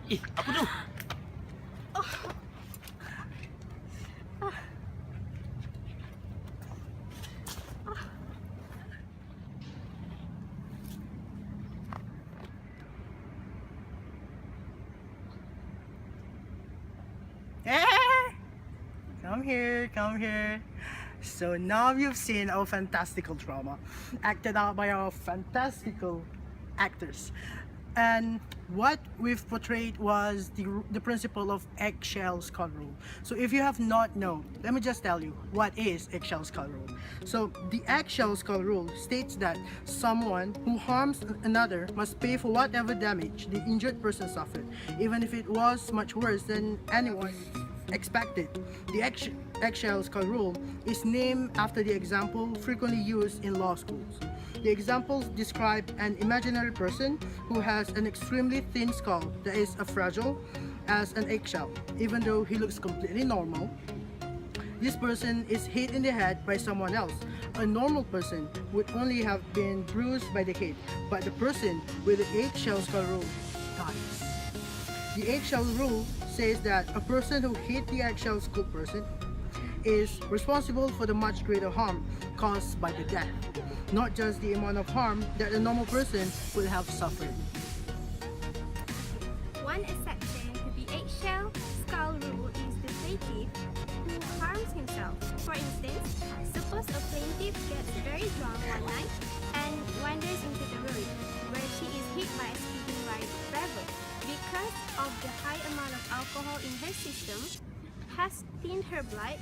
Ih, apa tu? Come here, come here. So now you've seen our fantastical drama acted out by our fantastical actors. And what we've portrayed was the principle of eggshell skull rule. So if you have not known, let me just tell you what is eggshell skull rule. So the eggshell skull rule states that someone who harms another must pay for whatever damage the injured person suffered, even if it was much worse than anyone expected. The eggshell skull rule is named after the example frequently used in law schools. The examples describe an imaginary person who has an extremely thin skull that is as fragile as an eggshell, even though he looks completely normal. This person is hit in the head by someone else. A normal person would only have been bruised by the head, but the person with the eggshell skull rule dies. The eggshell rule says that a person who hit the eggshell skull person is responsible for the much greater harm caused by the death, not just the amount of harm that a normal person would have suffered. One exception to the eggshell skull rule is the plaintiff who harms himself. For instance, suppose a plaintiff gets very drunk one night and wanders into the road where she is hit by a speeding driver. Because of the high amount of alcohol in her system has thinned her blood,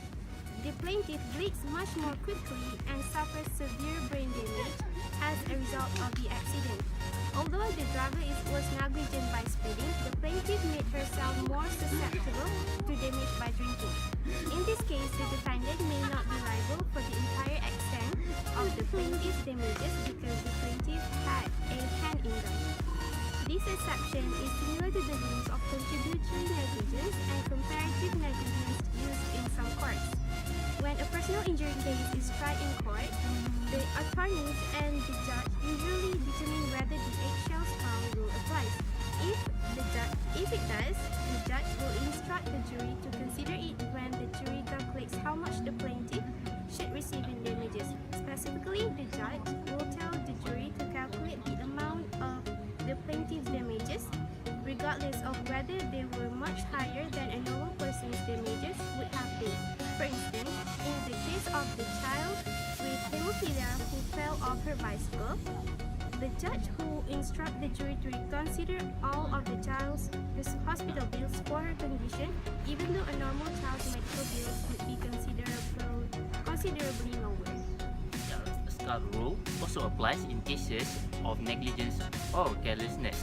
the plaintiff bleeds much more quickly and suffers severe brain damage as a result of the accident. Although the driver was negligent by speeding, the plaintiff made herself more susceptible to damage by drinking. In this case, the defendant may not be liable for the entire extent of the plaintiff's damages because the plaintiff had a hand in them. This exception is similar to the rules of contributory negligence and comparative negligence used in some courts. When a personal injury case is tried in court, the attorneys and the judge usually determine whether the eggshell skull rule applies. If it does, the judge will instruct the jury to consider it when the jury calculates how much the plaintiff should receive in damages. Specifically, the judge will tell the jury to calculate the amount of the plaintiff's damages, regardless of whether they were much higher than a normal person's damages would have been. For instance, in the case of the child with hemophilia who fell off her bicycle, the judge who instructs the jury to consider all of the child's hospital bills for her condition, even though a normal child's medical bills would be considerably lower. The skull rule also applies in cases of negligence or carelessness.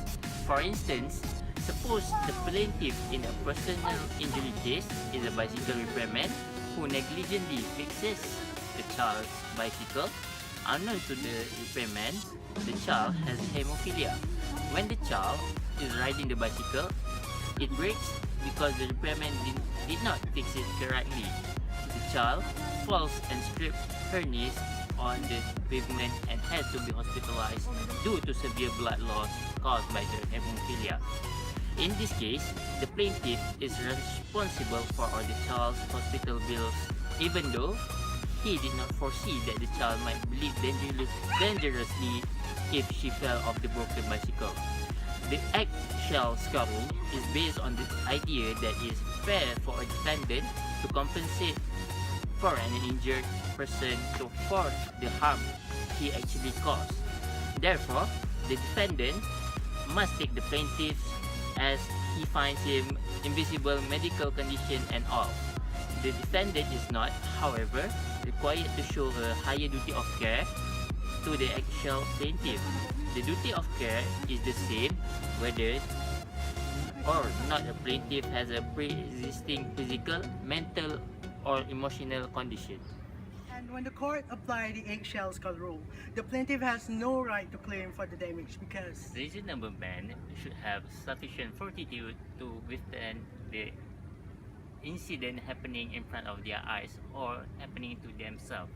For instance, suppose the plaintiff in a personal injury case is a bicycle repairman who negligently fixes the child's bicycle. Unknown to the repairman, the child has hemophilia. When the child is riding the bicycle, it breaks because the repairman did not fix it correctly. The child falls and scrapes her knees on the pavement and had to be hospitalized due to severe blood loss caused by the hemophilia. In this case, the plaintiff is responsible for all the child's hospital bills, even though he did not foresee that the child might bleed dangerously if she fell off the broken bicycle. The eggshell skull rule is based on the idea that it is fair for a defendant to compensate for an injured person for the harm he actually caused. Therefore, the defendant must take the plaintiff as he finds him invisible medical condition and all. The defendant is not, however, required to show a higher duty of care to the eggshell plaintiff. The duty of care is the same whether or not a plaintiff has a pre-existing physical, mental, or emotional condition. And when the court applied the eggshell skull rule, the plaintiff has no right to claim for the damage because Reasonable men should have sufficient fortitude to withstand the incident happening in front of their eyes or happening to themselves.